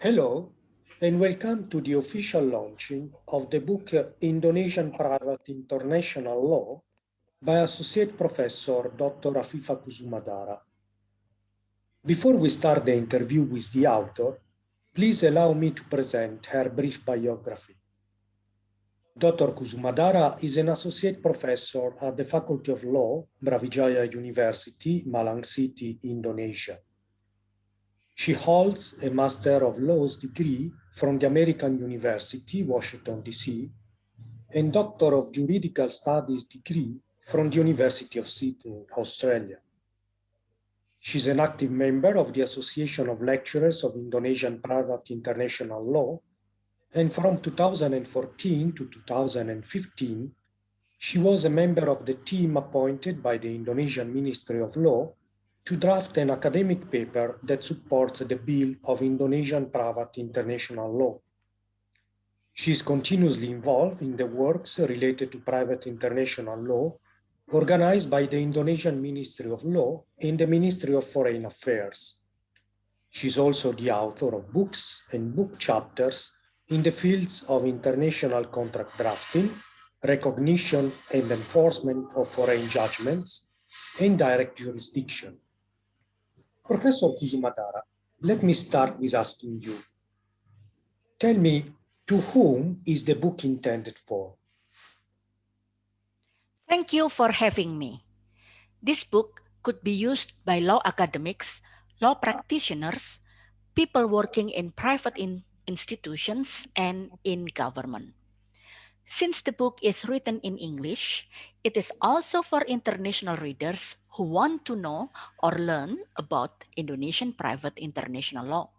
Hello, and welcome to the official launching of the book Indonesian Private International Law by Associate Professor Dr. Afifa Kusumadara. Before we start the interview with the author, please allow me to present her brief biography. Dr. Kusumadara is an associate professor at the Faculty of Law, Brawijaya University, Malang City, Indonesia. She holds a Master of Laws degree from the American University, Washington, D.C., and Doctor of Juridical Studies degree from the University of Sydney, Australia. She's an active member of the Association of Lecturers of Indonesian Private International Law, and from 2014 to 2015, she was a member of the team appointed by the Indonesian Ministry of Law to draft an academic paper that supports the Bill of Indonesian Private International Law. She is continuously involved in the works related to private international law organized by the Indonesian Ministry of Law and the Ministry of Foreign Affairs. She is also the author of books and book chapters in the fields of international contract drafting, recognition and enforcement of foreign judgments, and direct jurisdiction. Professor Kusumadara, let me start with asking you, tell me, to whom is the book intended for? Thank you for having me. This book could be used by law academics, law practitioners, people working in private institutions, and in government. Since the book is written in English, it is also for international readers who want to know or learn about Indonesian private international law.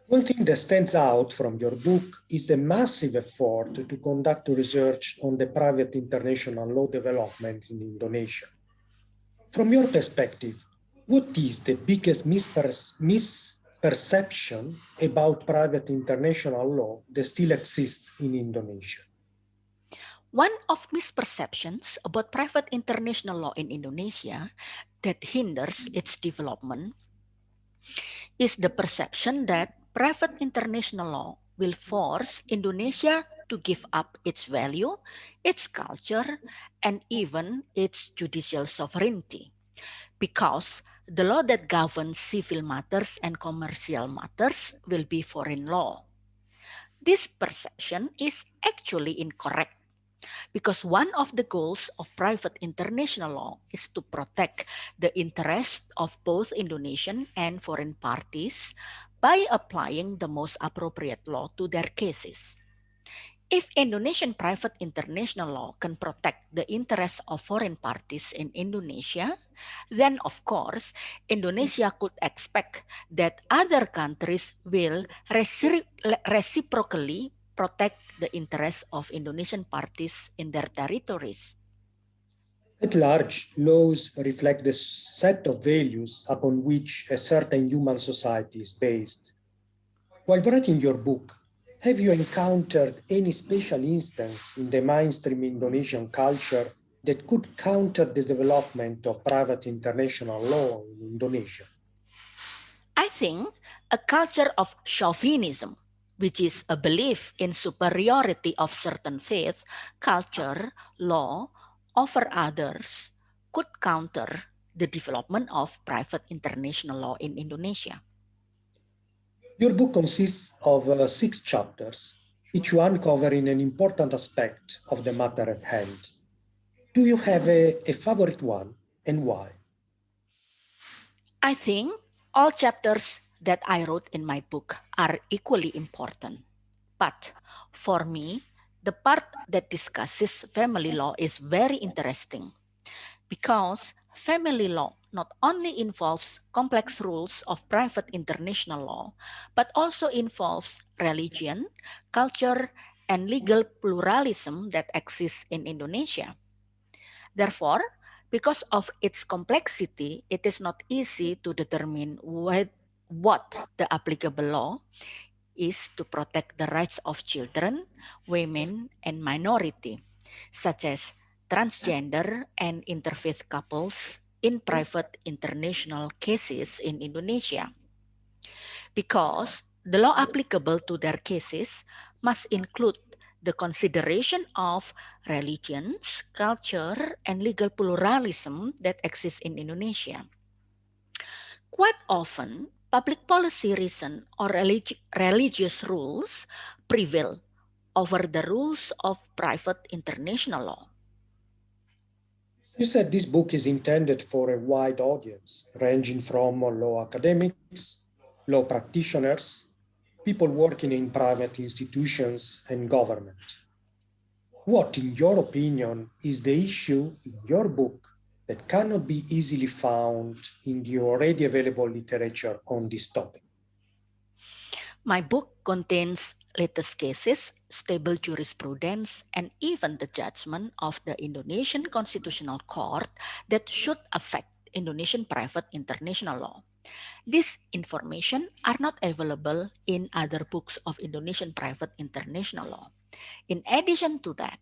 One thing that stands out from your book is the massive effort to conduct research on the private international law development in Indonesia. From your perspective, what is the biggest misperception about private international law that still exists in Indonesia? One of misperceptions about private international law in Indonesia that hinders its development is the perception that private international law will force Indonesia to give up its value, its culture, and even its judicial sovereignty. Because the law that governs civil matters and commercial matters will be foreign law. This perception is actually incorrect because one of the goals of private international law is to protect the interests of both Indonesian and foreign parties by applying the most appropriate law to their cases. If Indonesian private international law can protect the interests of foreign parties in Indonesia, then of course Indonesia could expect that other countries will reciprocally protect the interests of Indonesian parties in their territories. At large, laws reflect the set of values upon which a certain human society is based. While writing your book, have you encountered any special instance in the mainstream Indonesian culture that could counter the development of private international law in Indonesia? I think a culture of chauvinism, which is a belief in superiority of certain faith, culture, law over others, could counter the development of private international law in Indonesia. Your book consists of 6 chapters, each one covering an important aspect of the matter at hand. Do you have a favorite one, and why? I think all chapters that I wrote in my book are equally important. But for me, the part that discusses family law is very interesting because family law not only involves complex rules of private international law, but also involves religion, culture, and legal pluralism that exists in Indonesia. Therefore, because of its complexity, it is not easy to determine what the applicable law is to protect the rights of children, women, and minority, such as transgender and interfaith couples in private international cases in Indonesia. Because the law applicable to their cases must include the consideration of religions, culture, and legal pluralism that exists in Indonesia. Quite often, public policy reason or religious rules prevail over the rules of private international law. You said this book is intended for a wide audience, ranging from law academics, law practitioners, people working in private institutions, and government. What, in your opinion, is the issue in your book that cannot be easily found in the already available literature on this topic? My book contains latest cases, stable jurisprudence, and even the judgment of the Indonesian Constitutional Court that should affect Indonesian private international law. This information are not available in other books of Indonesian private international law. In addition to that,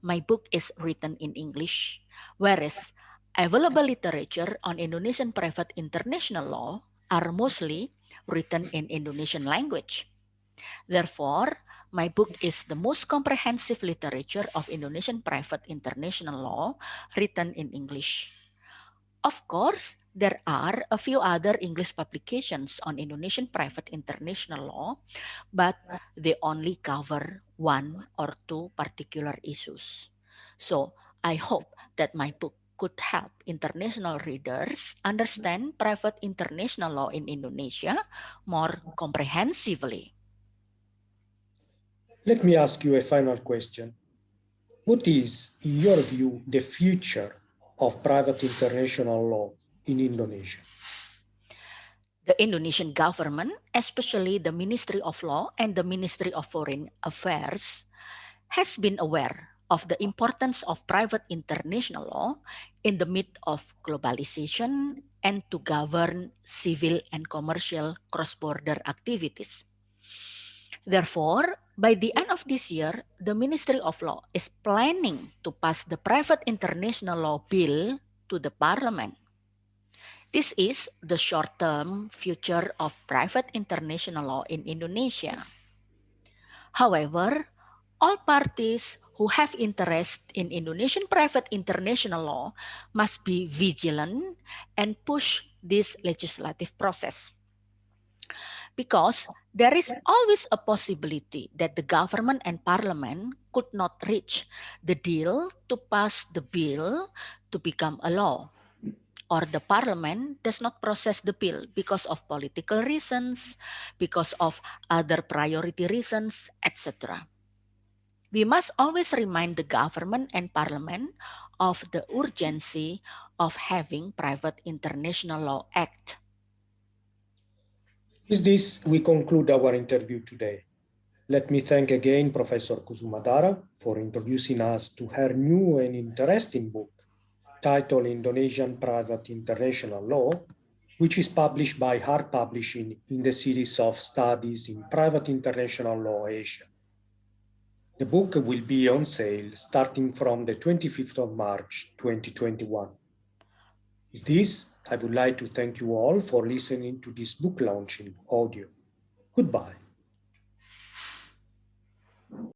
my book is written in English, whereas available literature on Indonesian private international law are mostly written in Indonesian language. Therefore, my book is the most comprehensive literature of Indonesian private international law written in English. Of course, there are a few other English publications on Indonesian private international law, but they only cover one or two particular issues. So I hope that my book could help international readers understand private international law in Indonesia more comprehensively. Let me ask you a final question. What is, in your view, the future of private international law in Indonesia? The Indonesian government, especially the Ministry of Law and the Ministry of Foreign Affairs, has been aware of the importance of private international law in the midst of globalization and to govern civil and commercial cross-border activities. Therefore, by the end of this year, the Ministry of Law is planning to pass the private international law bill to the parliament. This is the short-term future of private international law in Indonesia. However, all parties who have interest in Indonesian private international law must be vigilant and push this legislative process. Because there is always a possibility that the government and parliament could not reach the deal to pass the bill to become a law, or the parliament does not process the bill because of political reasons, because of other priority reasons, etc. We must always remind the government and parliament of the urgency of having private international law act. With this, we conclude our interview today. Let me thank again Professor Kusumadara for introducing us to her new and interesting book titled Indonesian Private International Law, which is published by Hart Publishing in the series of studies in Private International Law Asia. The book will be on sale starting from the 25th of March 2021. With this, I would like to thank you all for listening to this book launching audio. Goodbye.